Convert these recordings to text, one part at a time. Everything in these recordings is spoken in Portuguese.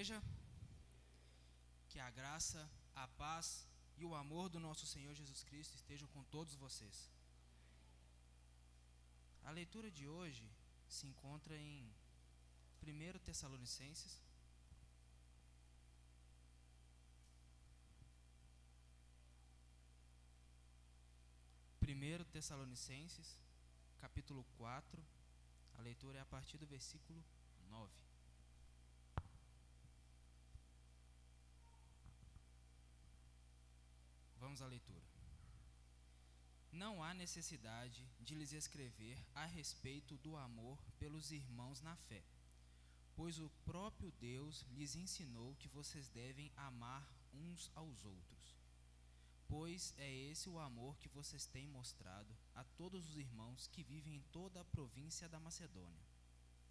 igreja, que a graça, a paz e o amor do nosso Senhor Jesus Cristo estejam com todos vocês. A leitura de hoje se encontra em 1 Tessalonicenses, capítulo 4, a leitura é a partir do versículo 9. Vamos à leitura. Não há necessidade de lhes escrever a respeito do amor pelos irmãos na fé, pois o próprio Deus lhes ensinou que vocês devem amar uns aos outros. Pois é esse o amor que vocês têm mostrado a todos os irmãos que vivem em toda a província da Macedônia.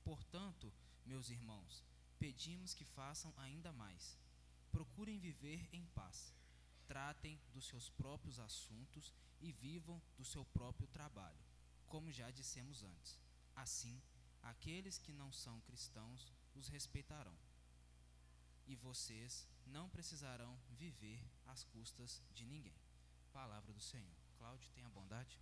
Portanto, meus irmãos, pedimos que façam ainda mais. Procurem viver em paz. Tratem dos seus próprios assuntos e vivam do seu próprio trabalho, como já dissemos antes. Assim, aqueles que não são cristãos os respeitarão. E vocês não precisarão viver às custas de ninguém. Palavra do Senhor. Cláudio, tenha bondade.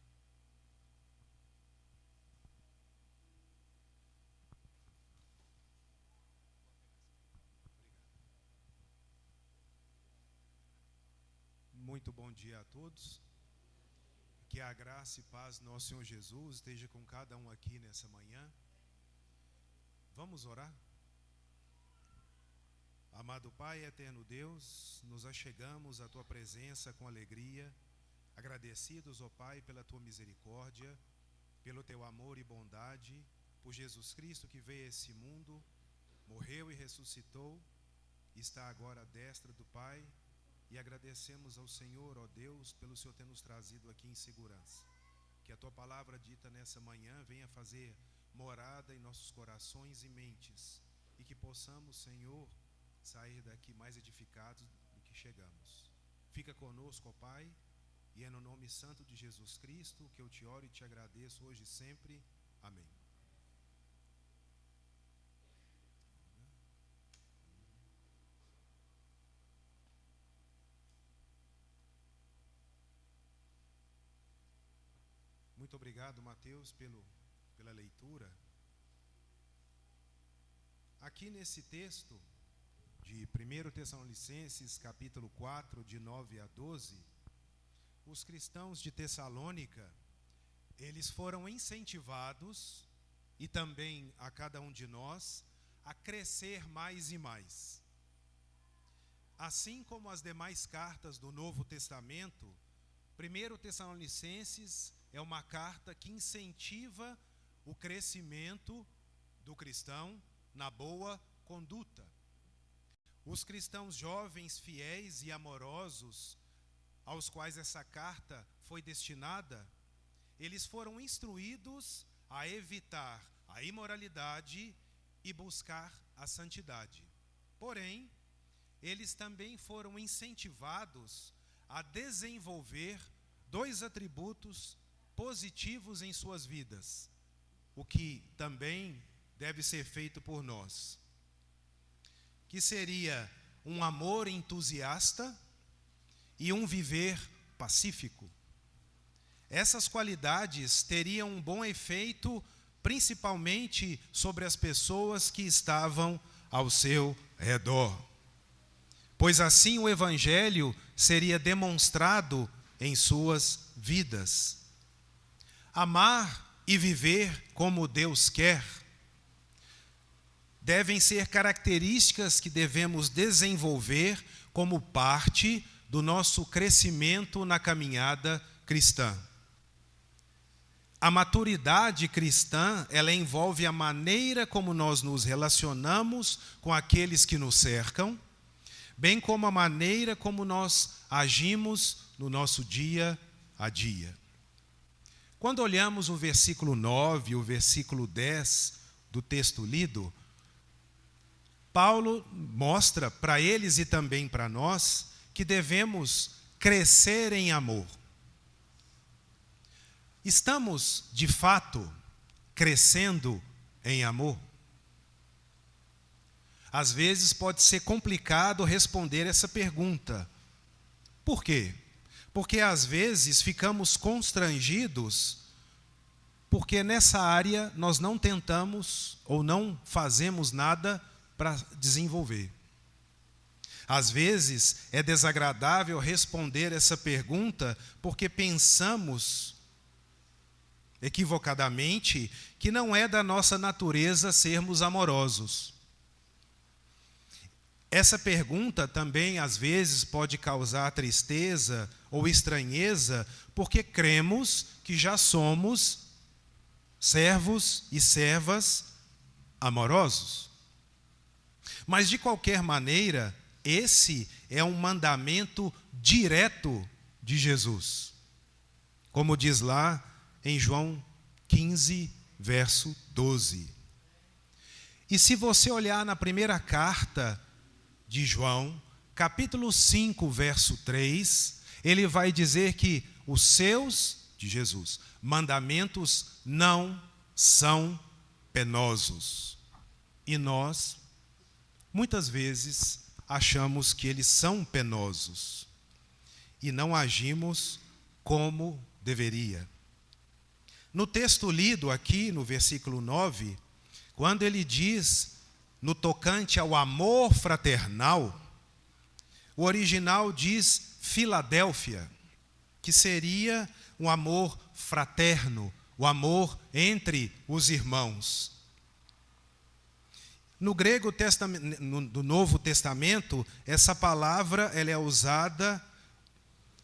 Muito bom dia a todos. Que a graça e paz do nosso Senhor Jesus esteja com cada um aqui nessa manhã. Vamos orar? Amado Pai, eterno Deus, nos achegamos à Tua presença com alegria, agradecidos, ó Pai, pela Tua misericórdia, pelo Teu amor e bondade, por Jesus Cristo que veio a esse mundo, morreu e ressuscitou, está agora à destra do Pai, e agradecemos ao Senhor, ó Deus, pelo Senhor ter nos trazido aqui em segurança. Que a Tua palavra dita nessa manhã venha fazer morada em nossos corações e mentes, e que possamos, Senhor, sair daqui mais edificados do que chegamos. Fica conosco, ó Pai, e é no nome santo de Jesus Cristo que eu te oro e te agradeço hoje e sempre. Amém. Muito obrigado, Mateus, pela leitura. Aqui nesse texto de 1 Tessalonicenses, capítulo 4, de 9 a 12, os cristãos de Tessalônica, eles foram incentivados, e também a cada um de nós, a crescer mais e mais. Assim como as demais cartas do Novo Testamento, 1 Tessalonicenses é uma carta que incentiva o crescimento do cristão na boa conduta. Os cristãos jovens, fiéis e amorosos, aos quais essa carta foi destinada, eles foram instruídos a evitar a imoralidade e buscar a santidade. Porém, eles também foram incentivados a desenvolver dois atributos positivos em suas vidas, o que também deve ser feito por nós, que seria um amor entusiasta e um viver pacífico. Essas qualidades teriam um bom efeito, principalmente sobre as pessoas que estavam ao seu redor, pois assim o Evangelho seria demonstrado em suas vidas. Amar e viver como Deus quer devem ser características que devemos desenvolver como parte do nosso crescimento na caminhada cristã. A maturidade cristã, ela envolve a maneira como nós nos relacionamos com aqueles que nos cercam, bem como a maneira como nós agimos no nosso dia a dia. Quando olhamos o versículo 9 e o versículo 10 do texto lido, Paulo mostra para eles e também para nós que devemos crescer em amor. Estamos, de fato, crescendo em amor? às vezes pode ser complicado responder essa pergunta. Por quê? Porque às vezes ficamos constrangidos porque nessa área nós não tentamos ou não fazemos nada para desenvolver. Às vezes é desagradável responder essa pergunta porque pensamos equivocadamente que não é da nossa natureza sermos amorosos. Essa pergunta também às vezes pode causar tristeza ou estranheza porque cremos que já somos servos e servas amorosos. Mas de qualquer maneira, esse é um mandamento direto de Jesus. Como diz lá em João 15, verso 12. E se você olhar na primeira carta de João, capítulo 5, verso 3, ele vai dizer que os seus, de Jesus, mandamentos não são penosos. E nós, muitas vezes, achamos que eles são penosos e não agimos como deveria. No texto lido aqui, no versículo 9, quando ele diz, no tocante ao amor fraternal, o original diz Filadélfia, que seria um amor fraterno, o amor entre os irmãos. No grego do Novo Testamento, essa palavra ela é usada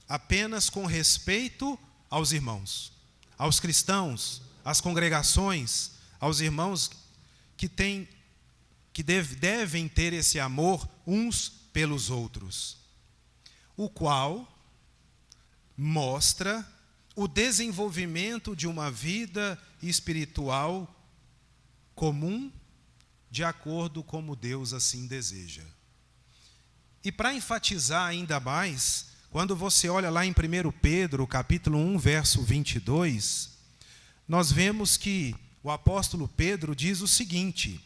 apenas com respeito aos irmãos, aos cristãos, às congregações, aos irmãos que devem ter esse amor uns pelos outros, o qual mostra o desenvolvimento de uma vida espiritual comum, de acordo como Deus assim deseja. E para enfatizar ainda mais, quando você olha lá em 1 Pedro, capítulo 1, verso 22, nós vemos que o apóstolo Pedro diz o seguinte,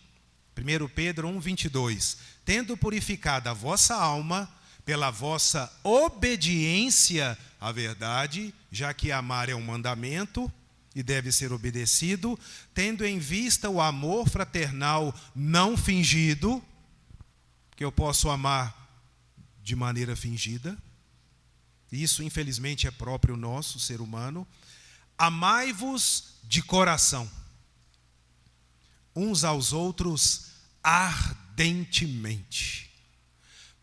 1 Pedro 1, 22, tendo purificado a vossa alma pela vossa obediência à verdade, já que amar é um mandamento e deve ser obedecido, tendo em vista o amor fraternal não fingido, que eu posso amar de maneira fingida, isso infelizmente é próprio nosso, ser humano, amai-vos de coração, uns aos outros ardentemente.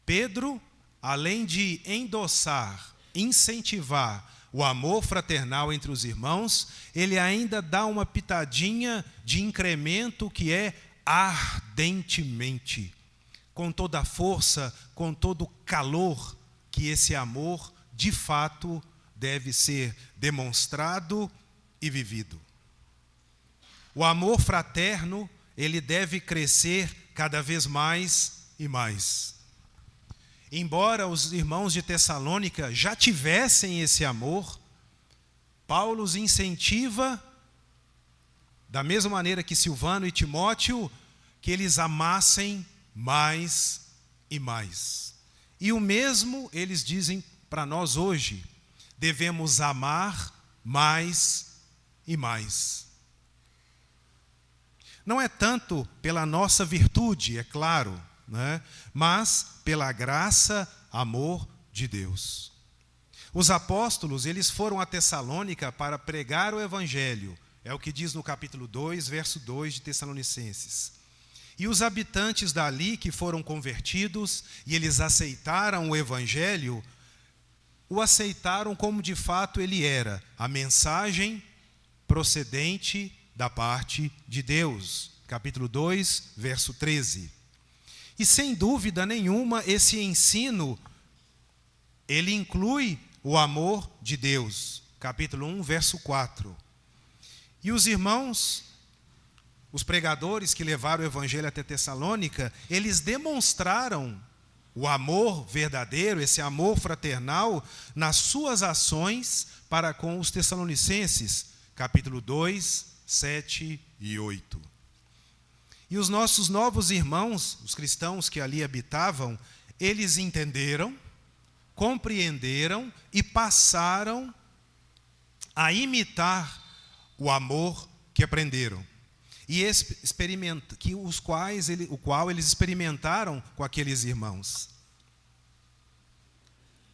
Pedro, além de endossar, incentivar o amor fraternal entre os irmãos, ele ainda dá uma pitadinha de incremento que é ardentemente, com toda a força, com todo o calor que esse amor, de fato, deve ser demonstrado e vivido. O amor fraterno, ele deve crescer cada vez mais e mais. Embora os irmãos de Tessalônica já tivessem esse amor, Paulo os incentiva, da mesma maneira que Silvano e Timóteo, que eles amassem mais e mais. E o mesmo eles dizem para nós hoje, devemos amar mais e mais. Não é tanto pela nossa virtude, é claro, né? Mas pela graça, amor de Deus. Os apóstolos, eles foram a Tessalônica para pregar o evangelho, é o que diz no capítulo 2, verso 2 de Tessalonicenses. E os habitantes dali que foram convertidos e eles aceitaram o evangelho, o aceitaram como de fato ele era, a mensagem procedente da parte de Deus. Capítulo 2, verso 13. E sem dúvida nenhuma, esse ensino, ele inclui o amor de Deus. Capítulo 1, verso 4. E os irmãos, os pregadores que levaram o evangelho até Tessalônica, eles demonstraram o amor verdadeiro, esse amor fraternal, nas suas ações para com os tessalonicenses. Capítulo 2, 7 e 8. E os nossos novos irmãos, os cristãos que ali habitavam, eles entenderam, compreenderam e passaram a imitar o amor que aprenderam. E o qual eles experimentaram com aqueles irmãos.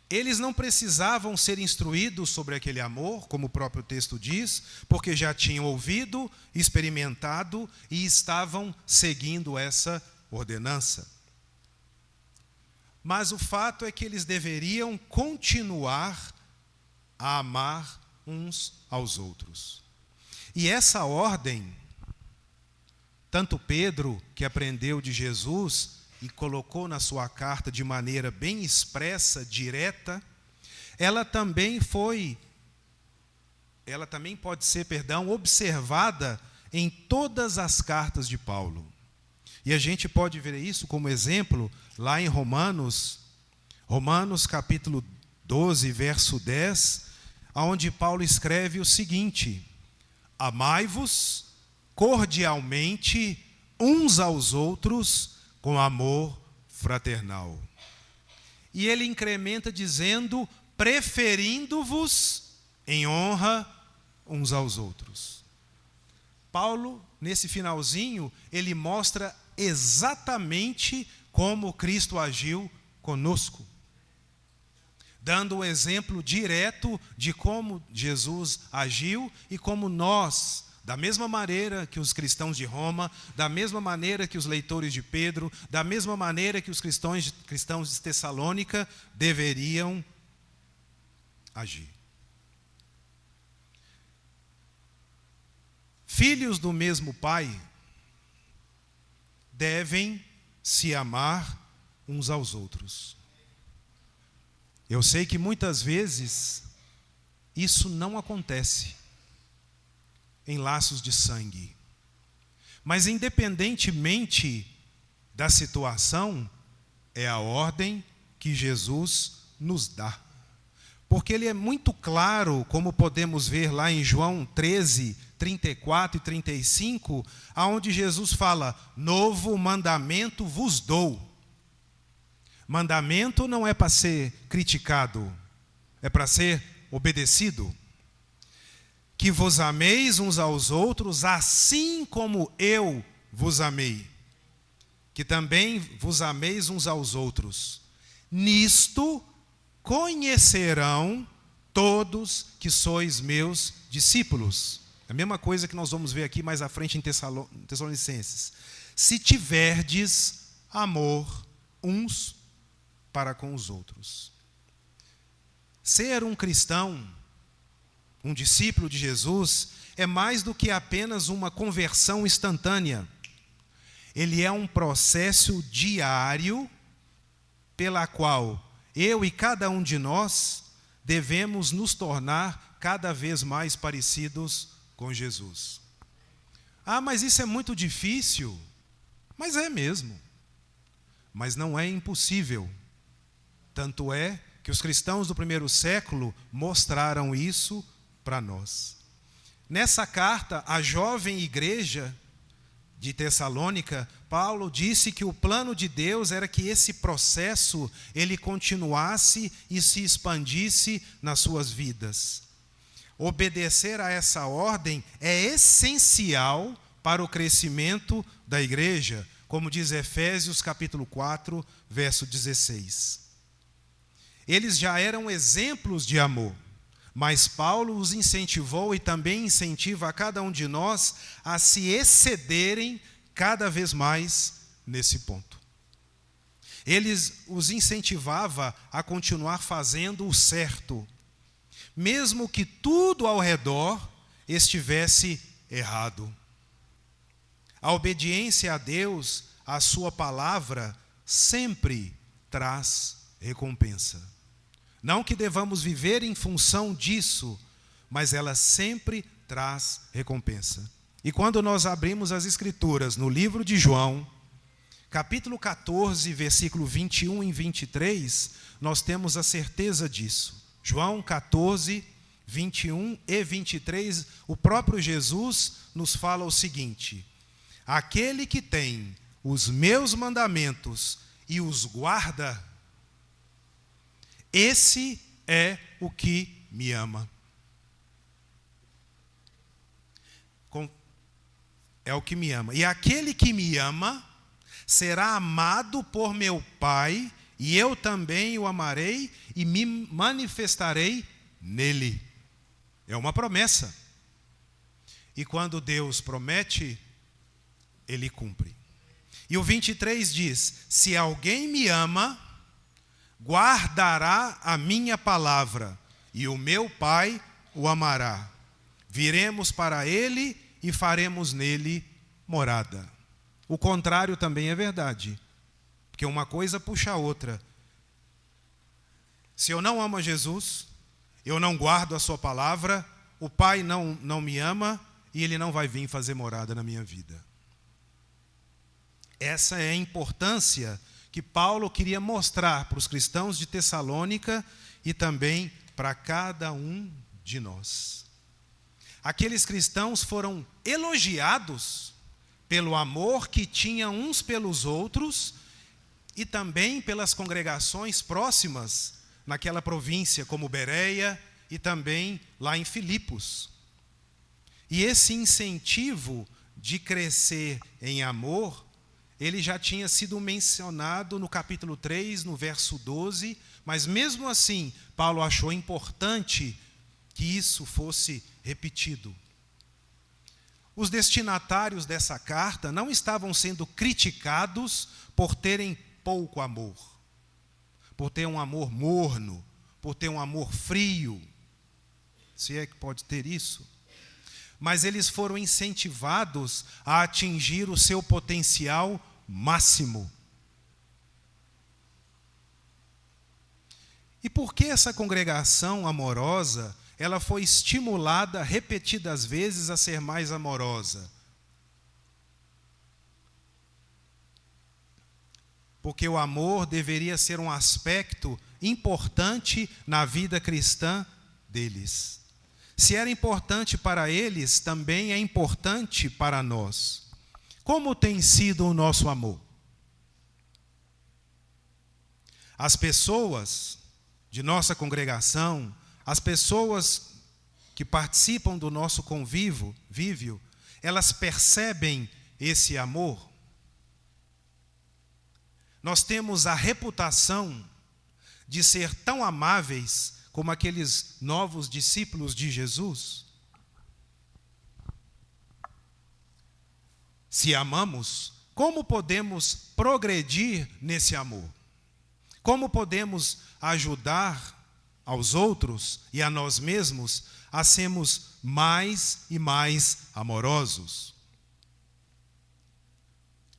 Eles não precisavam ser instruídos sobre aquele amor, como o próprio texto diz, porque já tinham ouvido, experimentado e estavam seguindo essa ordenança. Mas o fato é que eles deveriam continuar a amar uns aos outros. E essa ordem, tanto Pedro, que aprendeu de Jesus e colocou na sua carta de maneira bem expressa, direta, ela também pode ser, observada em todas as cartas de Paulo. E a gente pode ver isso como exemplo lá em Romanos capítulo 12, verso 10, onde Paulo escreve o seguinte: amai-vos cordialmente uns aos outros com amor fraternal. E ele incrementa dizendo, preferindo-vos em honra uns aos outros. Paulo, nesse finalzinho, ele mostra exatamente como Cristo agiu conosco, dando um exemplo direto de como Jesus agiu e como nós, da mesma maneira que os cristãos de Roma, da mesma maneira que os leitores de Pedro, da mesma maneira que os cristãos de Tessalônica deveriam agir. Filhos do mesmo Pai devem se amar uns aos outros. Eu sei que muitas vezes isso não acontece em laços de sangue. Mas independentemente da situação, é a ordem que Jesus nos dá. Porque ele é muito claro, como podemos ver lá em João 13, 34 e 35, aonde Jesus fala, novo mandamento vos dou. Mandamento não é para ser criticado, é para ser obedecido. Que vos ameis uns aos outros, assim como eu vos amei. Que também vos ameis uns aos outros. Nisto conhecerão todos que sois meus discípulos. A mesma coisa que nós vamos ver aqui mais à frente em Tessalonicenses. Se tiverdes amor uns para com os outros. Ser um cristão, um discípulo de Jesus, é mais do que apenas uma conversão instantânea. Ele é um processo diário pela qual eu e cada um de nós devemos nos tornar cada vez mais parecidos com Jesus. Ah, mas isso é muito difícil. Mas é mesmo. Mas não é impossível. Tanto é que os cristãos do primeiro século mostraram isso para nós. Nessa carta, à jovem igreja de Tessalônica, Paulo disse que o plano de Deus era que esse processo ele continuasse e se expandisse nas suas vidas. Obedecer a essa ordem é essencial para o crescimento da igreja, como diz Efésios capítulo 4, verso 16. Eles já eram exemplos de amor, mas Paulo os incentivou e também incentiva a cada um de nós a se excederem cada vez mais nesse ponto. Ele os incentivava a continuar fazendo o certo, mesmo que tudo ao redor estivesse errado. A obediência a Deus, a sua palavra, sempre traz recompensa. Não que devamos viver em função disso, mas ela sempre traz recompensa. E quando nós abrimos as Escrituras no livro de João, capítulo 14, versículo 21 e 23, nós temos a certeza disso. João 14, 21 e 23, o próprio Jesus nos fala o seguinte: aquele que tem os meus mandamentos e os guarda, esse é o que me ama. É o que me ama. E aquele que me ama será amado por meu Pai, e eu também o amarei e me manifestarei nele. É uma promessa. E quando Deus promete, Ele cumpre. E o 23 diz: se alguém me ama, guardará a minha palavra, e o meu Pai o amará. Viremos para ele e faremos nele morada. O contrário também é verdade, porque uma coisa puxa a outra. Se eu não amo a Jesus, eu não guardo a sua palavra, o Pai não me ama e Ele não vai vir fazer morada na minha vida. Essa é a importância que Paulo queria mostrar para os cristãos de Tessalônica e também para cada um de nós. Aqueles cristãos foram elogiados pelo amor que tinham uns pelos outros e também pelas congregações próximas naquela província, como Bereia e também lá em Filipos. E esse incentivo de crescer em amor, ele já tinha sido mencionado no capítulo 3, no verso 12, mas mesmo assim, Paulo achou importante que isso fosse repetido. Os destinatários dessa carta não estavam sendo criticados por terem pouco amor, por ter um amor morno, por ter um amor frio, se é que pode ter isso. Mas eles foram incentivados a atingir o seu potencial máximo. E por que essa congregação amorosa, ela foi estimulada repetidas vezes a ser mais amorosa? Porque o amor deveria ser um aspecto importante na vida cristã deles. Se era importante para eles, também é importante para nós. Como tem sido o nosso amor? As pessoas de nossa congregação, as pessoas que participam do nosso convívio, elas percebem esse amor? Nós temos a reputação de ser tão amáveis como aqueles novos discípulos de Jesus? Se amamos, como podemos progredir nesse amor? Como podemos ajudar aos outros e a nós mesmos a sermos mais e mais amorosos?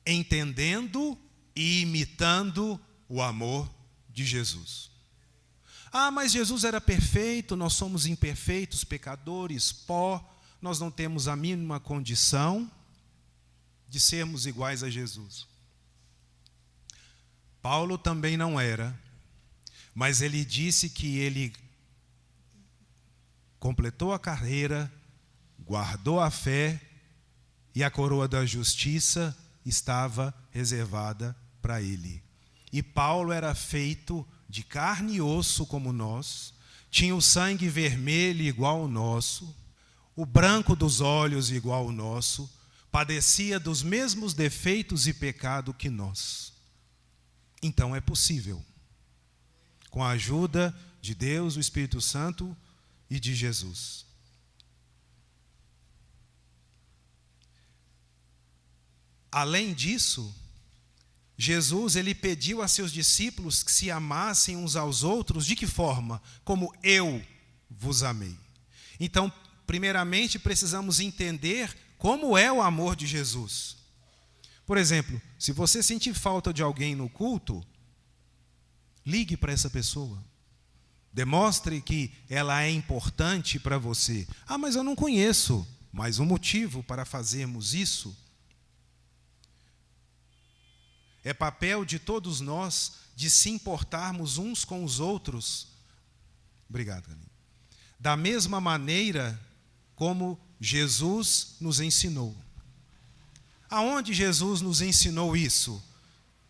Entendendo e imitando o amor de Jesus. Ah, mas Jesus era perfeito, nós somos imperfeitos, pecadores, pó, nós não temos a mínima condição de sermos iguais a Jesus. Paulo também não era, mas ele disse que ele completou a carreira, guardou a fé e a coroa da justiça estava reservada para ele. E Paulo era feito de carne e osso como nós, tinha o sangue vermelho igual ao nosso, o branco dos olhos igual ao nosso, padecia dos mesmos defeitos e pecado que nós. Então é possível, com a ajuda de Deus, o Espírito Santo e de Jesus. Além disso, Jesus, ele pediu a seus discípulos que se amassem uns aos outros, de que forma? Como eu vos amei. Então, primeiramente, precisamos entender como é o amor de Jesus. Por exemplo, se você sentir falta de alguém no culto, ligue para essa pessoa. Demonstre que ela é importante para você. Ah, mas eu não conheço. Mas um motivo para fazermos isso é papel de todos nós de se importarmos uns com os outros. Obrigado, Galinha. Da mesma maneira como Jesus nos ensinou. Aonde Jesus nos ensinou isso?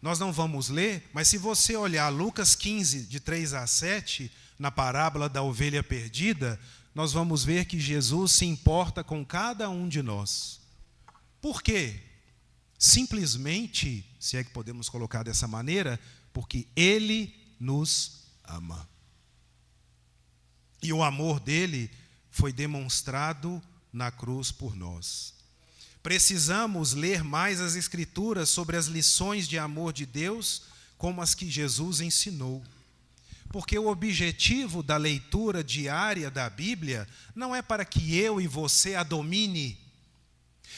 Nós não vamos ler, mas se você olhar Lucas 15, de 3 a 7, na parábola da ovelha perdida, nós vamos ver que Jesus se importa com cada um de nós. Por quê? Simplesmente, se é que podemos colocar dessa maneira, porque Ele nos ama. E o amor dele foi demonstrado na cruz por nós. Precisamos ler mais as Escrituras sobre as lições de amor de Deus, como as que Jesus ensinou. Porque o objetivo da leitura diária da Bíblia não é para que eu e você a domine,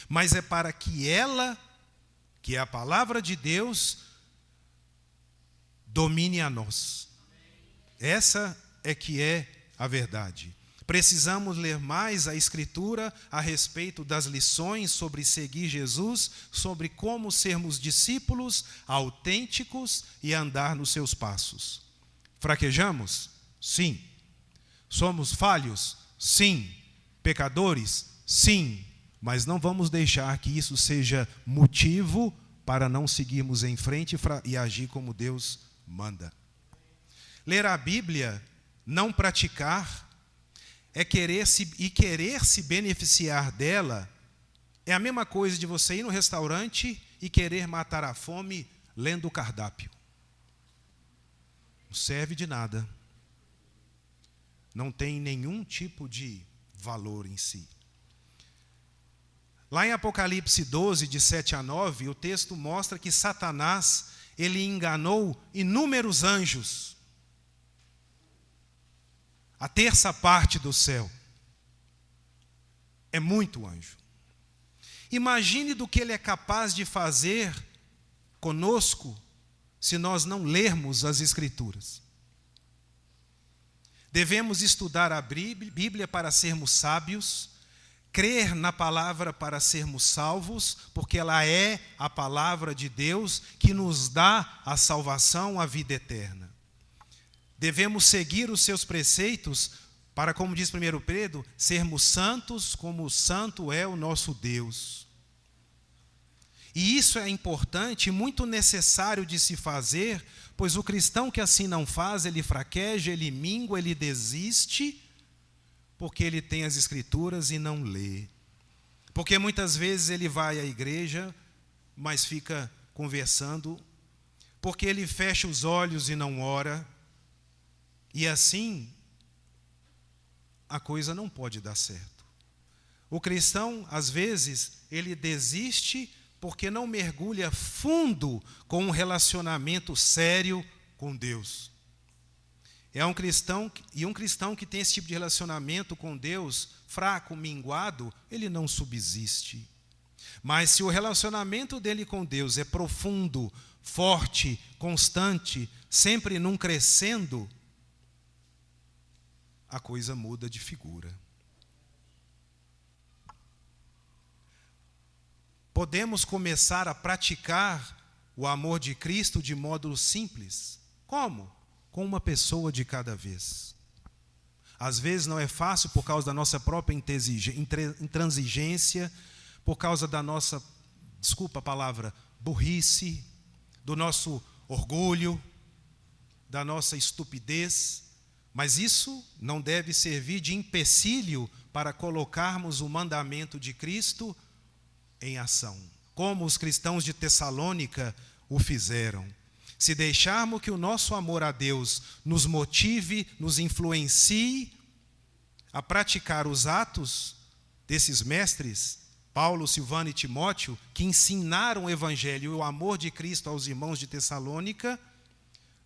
mas é para que ela, que é a palavra de Deus, domine a nós. Essa é que é a verdade. Precisamos ler mais a Escritura a respeito das lições sobre seguir Jesus, sobre como sermos discípulos autênticos e andar nos seus passos. Fraquejamos? Sim. Somos falhos? Sim. Pecadores? Sim. Mas não vamos deixar que isso seja motivo para não seguirmos em frente e agir como Deus manda. Ler a Bíblia, não praticar, querer se beneficiar dela, é a mesma coisa de você ir no restaurante e querer matar a fome lendo o cardápio. Não serve de nada. Não tem nenhum tipo de valor em si. Lá em Apocalipse 12, de 7 a 9, o texto mostra que Satanás, ele enganou inúmeros anjos. A terça parte do céu. É muito anjo. Imagine do que ele é capaz de fazer conosco se nós não lermos as Escrituras. Devemos estudar a Bíblia para sermos sábios, crer na palavra para sermos salvos, porque ela é a palavra de Deus que nos dá a salvação, a vida eterna. Devemos seguir os seus preceitos para, como diz 1 Pedro, sermos santos como santo é o nosso Deus. E isso é importante e muito necessário de se fazer, pois o cristão que assim não faz, ele fraqueja, ele mingua, ele desiste, porque ele tem as Escrituras e não lê. Porque muitas vezes ele vai à igreja, mas fica conversando, porque ele fecha os olhos e não ora, e assim a coisa não pode dar certo. O cristão, às vezes, ele desiste porque não mergulha fundo com um relacionamento sério com Deus. Um cristão que tem esse tipo de relacionamento com Deus, fraco, minguado, ele não subsiste. Mas se o relacionamento dele com Deus é profundo, forte, constante, sempre num crescendo, a coisa muda de figura. Podemos começar a praticar o amor de Cristo de modo simples. Como? Com uma pessoa de cada vez. Às vezes não é fácil por causa da nossa própria intransigência, por causa da nossa, desculpa a palavra, burrice, do nosso orgulho, da nossa estupidez, mas isso não deve servir de empecilho para colocarmos o mandamento de Cristo em ação, como os cristãos de Tessalônica o fizeram. Se deixarmos que o nosso amor a Deus nos motive, nos influencie a praticar os atos desses mestres, Paulo, Silvano e Timóteo, que ensinaram o Evangelho e o amor de Cristo aos irmãos de Tessalônica,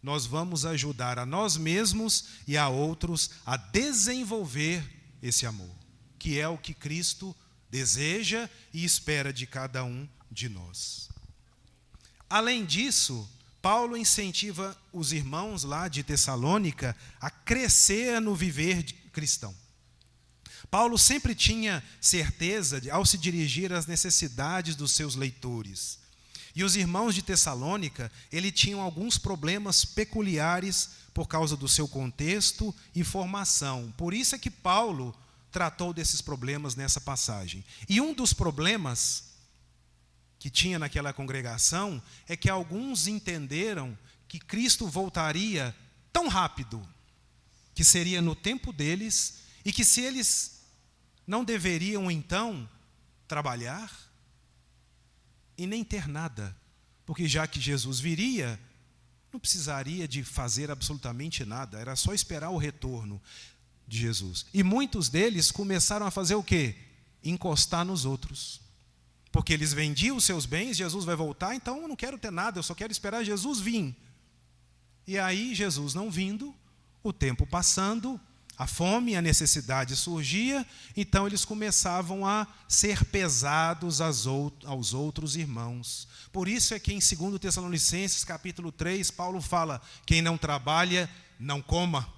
nós vamos ajudar a nós mesmos e a outros a desenvolver esse amor, que é o que Cristo deseja e espera de cada um de nós. Além disso, Paulo incentiva os irmãos lá de Tessalônica a crescer no viver cristão. Paulo sempre tinha certeza, ao se dirigir às necessidades dos seus leitores. E os irmãos de Tessalônica, ele tinham alguns problemas peculiares por causa do seu contexto e formação. Por isso é que Paulo tratou desses problemas nessa passagem. E um dos problemas que tinha naquela congregação é que alguns entenderam que Cristo voltaria tão rápido, que seria no tempo deles, e que se eles não deveriam então trabalhar e nem ter nada, porque já que Jesus viria, não precisaria de fazer absolutamente nada, era só esperar o retorno de Jesus. E muitos deles começaram a fazer o quê? Encostar nos outros. Porque eles vendiam os seus bens, Jesus vai voltar, então eu não quero ter nada, eu só quero esperar Jesus vir. E aí, Jesus não vindo, o tempo passando, a fome, a necessidade surgia, então eles começavam a ser pesados aos outros irmãos. Por isso é que em 2 Tessalonicenses, capítulo 3, Paulo fala, quem não trabalha, não coma.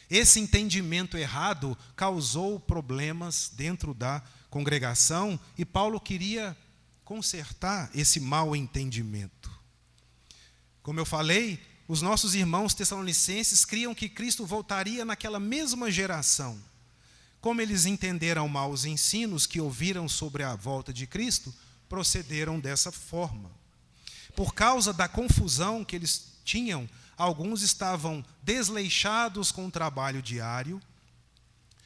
Esse entendimento errado causou problemas dentro da congregação e Paulo queria consertar esse mau entendimento. Como eu falei, os nossos irmãos tessalonicenses criam que Cristo voltaria naquela mesma geração. Como eles entenderam mal os ensinos que ouviram sobre a volta de Cristo, procederam dessa forma. Por causa da confusão que eles tinham, alguns estavam desleixados com o trabalho diário,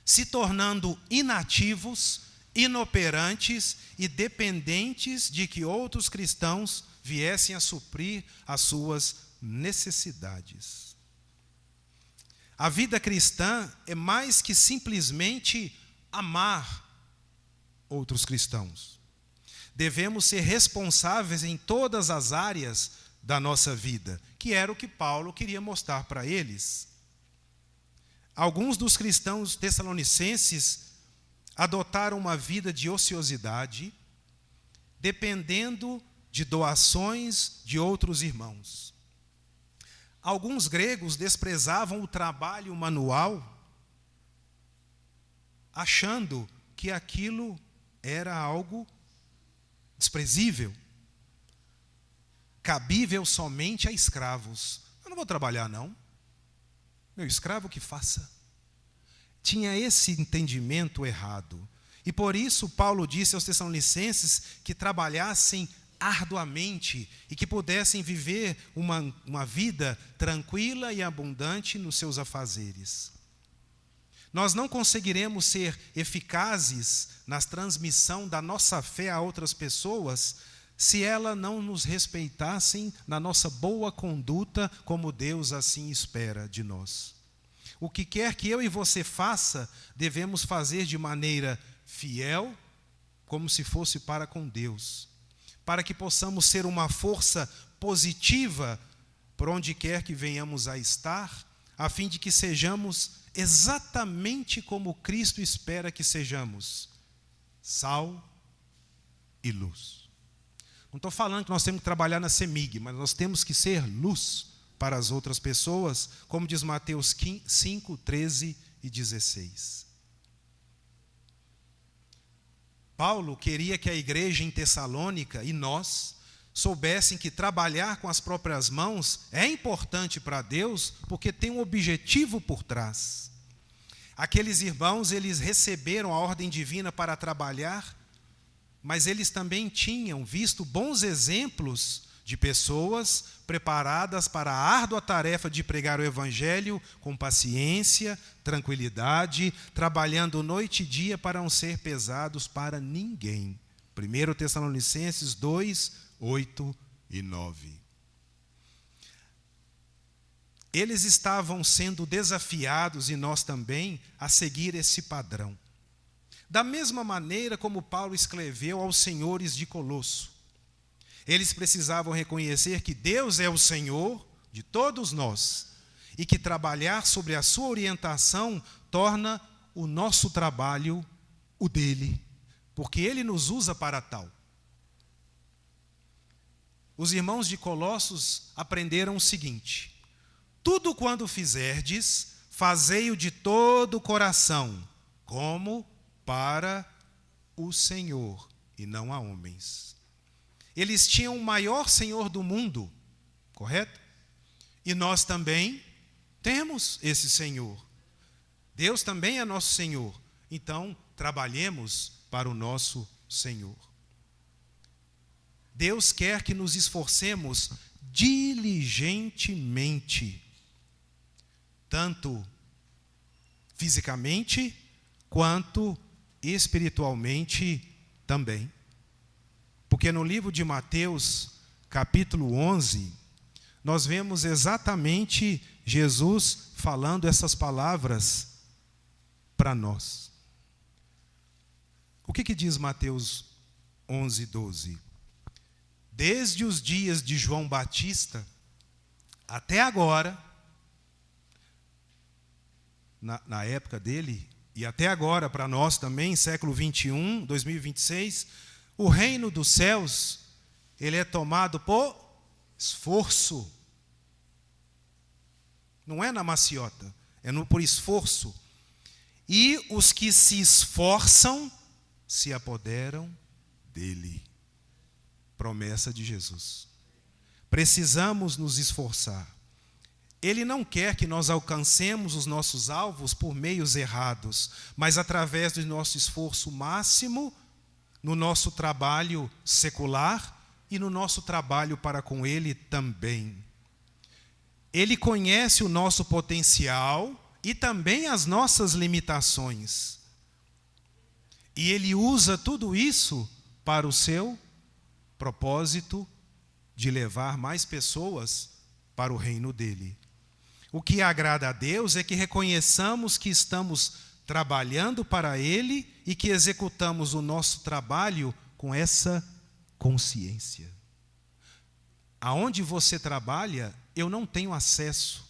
se tornando inativos, inoperantes e dependentes de que outros cristãos viessem a suprir as suas necessidades. A vida cristã é mais que simplesmente amar outros cristãos. Devemos ser responsáveis em todas as áreas da nossa vida, que era o que Paulo queria mostrar para eles. Alguns dos cristãos tessalonicenses adotaram uma vida de ociosidade, dependendo de doações de outros irmãos. Alguns gregos desprezavam o trabalho manual, achando que aquilo era algo desprezível, cabível somente a escravos. Eu não vou trabalhar, não. Meu escravo que faça. Tinha esse entendimento errado. E por isso Paulo disse aos tessalonicenses que trabalhassem arduamente e que pudessem viver uma vida tranquila e abundante nos seus afazeres. Nós não conseguiremos ser eficazes na transmissão da nossa fé a outras pessoas se elas não nos respeitassem na nossa boa conduta, como Deus assim espera de nós. O que quer que eu e você faça, devemos fazer de maneira fiel, como se fosse para com Deus, para que possamos ser uma força positiva por onde quer que venhamos a estar, a fim de que sejamos exatamente como Cristo espera que sejamos, sal e luz. Não estou falando que nós temos que trabalhar na CEMIG, mas nós temos que ser luz para as outras pessoas, como diz Mateus 5, 13 e 16. Paulo queria que a igreja em Tessalônica e nós soubessem que trabalhar com as próprias mãos é importante para Deus, porque tem um objetivo por trás. Aqueles irmãos, eles receberam a ordem divina para trabalhar, mas eles também tinham visto bons exemplos de pessoas preparadas para a árdua tarefa de pregar o evangelho com paciência, tranquilidade, trabalhando noite e dia para não ser pesados para ninguém. 1 Tessalonicenses 2, 8 e 9. Eles estavam sendo desafiados, e nós também, a seguir esse padrão. Da mesma maneira como Paulo escreveu aos senhores de Colosso. Eles precisavam reconhecer que Deus é o Senhor de todos nós e que trabalhar sobre a sua orientação torna o nosso trabalho o dele, porque ele nos usa para tal. Os irmãos de Colossos aprenderam o seguinte: tudo quando fizerdes, fazei-o de todo o coração, como para o Senhor e não a homens. Eles tinham o maior Senhor do mundo, correto? E nós também temos esse Senhor. Deus também é nosso Senhor. Então, trabalhemos para o nosso Senhor. Deus quer que nos esforcemos diligentemente, tanto fisicamente quanto espiritualmente também. Porque no livro de Mateus, capítulo 11, nós vemos exatamente Jesus falando essas palavras para nós. O que diz Mateus 11, 12? Desde os dias de João Batista até agora, na época dele, e até agora para nós também, século 21, 2026, o reino dos céus, ele é tomado por esforço. Não é na maciota, é por esforço. E os que se esforçam se apoderam dele. Promessa de Jesus. Precisamos nos esforçar. Ele não quer que nós alcancemos os nossos alvos por meios errados, mas através do nosso esforço máximo, no nosso trabalho secular e no nosso trabalho para com Ele também. Ele conhece o nosso potencial e também as nossas limitações. E Ele usa tudo isso para o seu propósito de levar mais pessoas para o reino dele. O que agrada a Deus é que reconheçamos que estamos trabalhando para Ele e que executamos o nosso trabalho com essa consciência. Aonde você trabalha, eu não tenho acesso,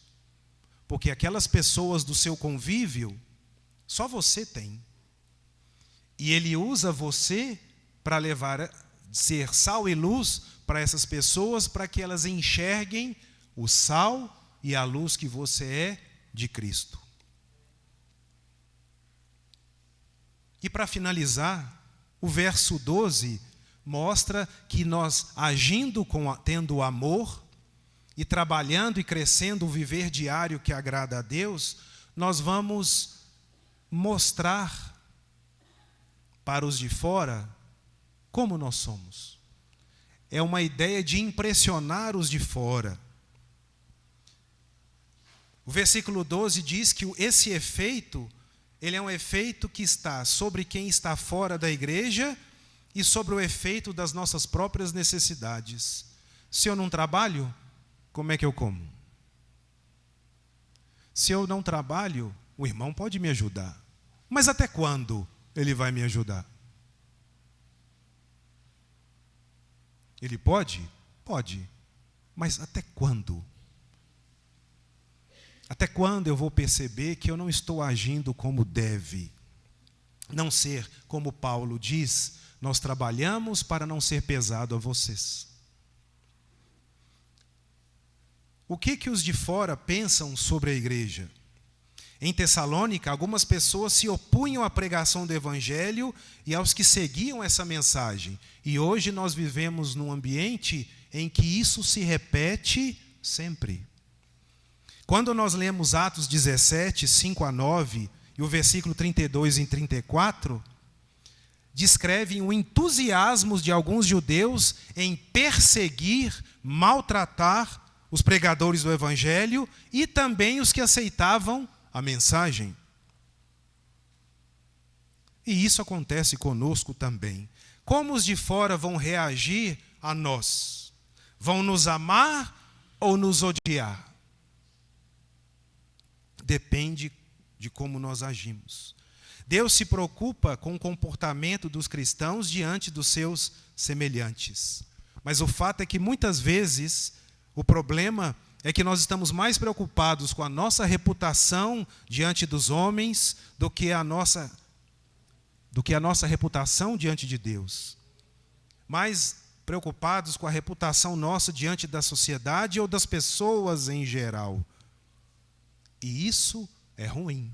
porque aquelas pessoas do seu convívio, só você tem. E Ele usa você para ser sal e luz para essas pessoas, para que elas enxerguem o sal e a luz que você é de Cristo. E para finalizar, o verso 12 mostra que nós, agindo tendo amor e trabalhando e crescendo o viver diário que agrada a Deus, nós vamos mostrar para os de fora como nós somos. É uma ideia de impressionar os de fora. O versículo 12 diz que esse efeito, ele é um efeito que está sobre quem está fora da igreja e sobre o efeito das nossas próprias necessidades. Se eu não trabalho, como é que eu como? Se eu não trabalho, o irmão pode me ajudar. Mas até quando ele vai me ajudar? Ele pode? Pode. Mas até quando? Até quando eu vou perceber que eu não estou agindo como deve? Não ser, como Paulo diz, nós trabalhamos para não ser pesado a vocês. O que os de fora pensam sobre a igreja? Em Tessalônica, algumas pessoas se opunham à pregação do Evangelho e aos que seguiam essa mensagem. E hoje nós vivemos num ambiente em que isso se repete sempre. Quando nós lemos Atos 17, 5 a 9, e o versículo 32 e 34, descrevem o entusiasmo de alguns judeus em perseguir, maltratar os pregadores do Evangelho e também os que aceitavam a mensagem. E isso acontece conosco também. Como os de fora vão reagir a nós? Vão nos amar ou nos odiar? Depende de como nós agimos. Deus se preocupa com o comportamento dos cristãos diante dos seus semelhantes. Mas o fato é que muitas vezes o problema é que nós estamos mais preocupados com a nossa reputação diante dos homens do que a nossa reputação diante de Deus. Mais preocupados com a reputação nossa diante da sociedade ou das pessoas em geral. E isso é ruim.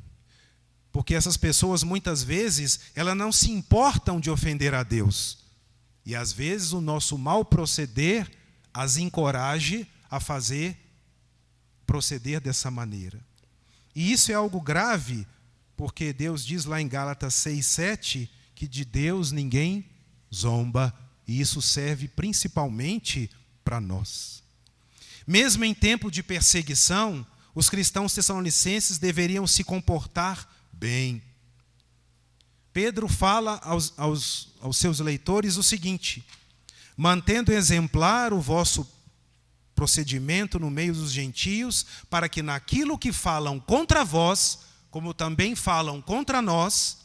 Porque essas pessoas, muitas vezes, elas não se importam de ofender a Deus. E, às vezes, o nosso mau proceder as encoraja a proceder dessa maneira. E isso é algo grave, porque Deus diz lá em Gálatas 6:7, que de Deus ninguém zomba e isso serve principalmente para nós. Mesmo em tempo de perseguição, os cristãos tessalonicenses deveriam se comportar bem. Pedro fala aos seus leitores o seguinte: mantendo exemplar o vosso procedimento no meio dos gentios, para que naquilo que falam contra vós, como também falam contra nós,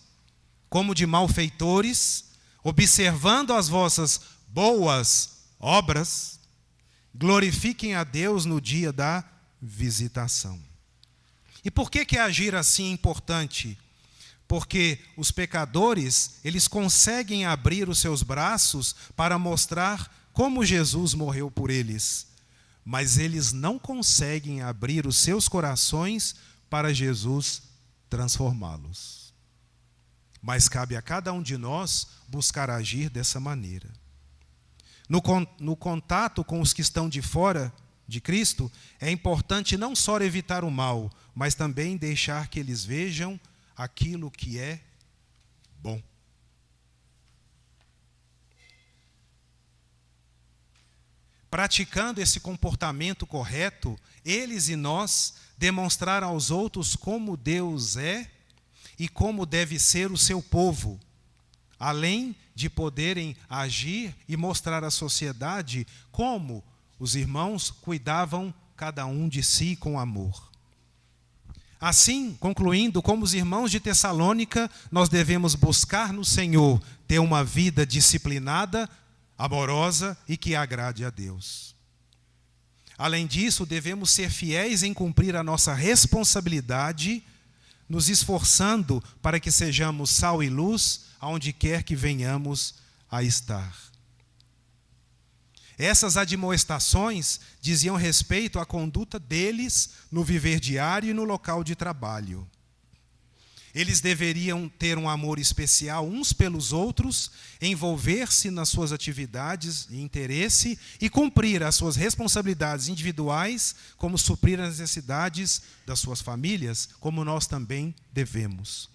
como de malfeitores, observando as vossas boas obras, glorifiquem a Deus no dia da visitação. E por que agir assim é importante? Porque os pecadores, eles conseguem abrir os seus braços para mostrar como Jesus morreu por eles, mas eles não conseguem abrir os seus corações para Jesus transformá-los. Mas cabe a cada um de nós buscar agir dessa maneira. No contato com os que estão de fora de Cristo, é importante não só evitar o mal, mas também deixar que eles vejam aquilo que é bom. Praticando esse comportamento correto, eles e nós demonstraram aos outros como Deus é e como deve ser o seu povo, além de poderem agir e mostrar à sociedade como os irmãos cuidavam cada um de si com amor. Assim, concluindo, como os irmãos de Tessalônica, nós devemos buscar no Senhor ter uma vida disciplinada, amorosa e que agrade a Deus. Além disso, devemos ser fiéis em cumprir a nossa responsabilidade, nos esforçando para que sejamos sal e luz aonde quer que venhamos a estar. Essas admoestações diziam respeito à conduta deles no viver diário e no local de trabalho. Eles deveriam ter um amor especial uns pelos outros, envolver-se nas suas atividades e interesse e cumprir as suas responsabilidades individuais, como suprir as necessidades das suas famílias, como nós também devemos.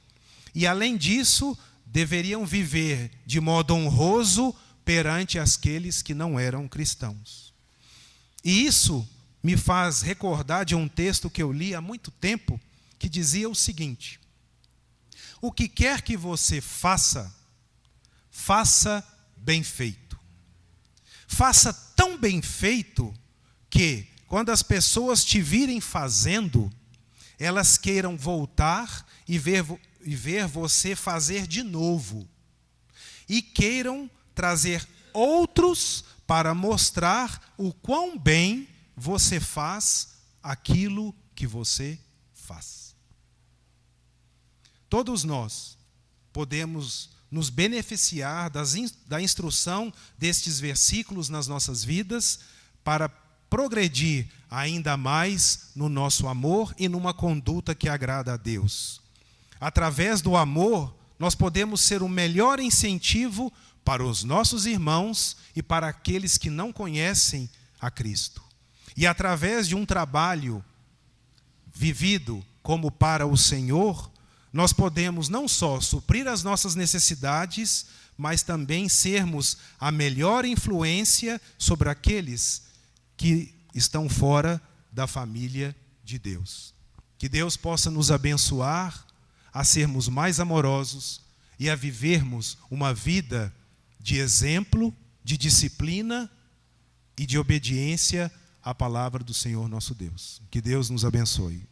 E, além disso, deveriam viver de modo honroso perante aqueles que não eram cristãos. E isso me faz recordar de um texto que eu li há muito tempo, que dizia o seguinte: o que quer que você faça, faça bem feito. Faça tão bem feito que, quando as pessoas te virem fazendo, elas queiram voltar e ver você fazer de novo. E queiram trazer outros para mostrar o quão bem você faz aquilo que você faz. Todos nós podemos nos beneficiar da instrução destes versículos nas nossas vidas para progredir ainda mais no nosso amor e numa conduta que agrada a Deus. Através do amor, nós podemos ser o melhor incentivo para os nossos irmãos e para aqueles que não conhecem a Cristo. E através de um trabalho vivido como para o Senhor, nós podemos não só suprir as nossas necessidades, mas também sermos a melhor influência sobre aqueles que estão fora da família de Deus. Que Deus possa nos abençoar a sermos mais amorosos e a vivermos uma vida de exemplo, de disciplina e de obediência à palavra do Senhor nosso Deus. Que Deus nos abençoe.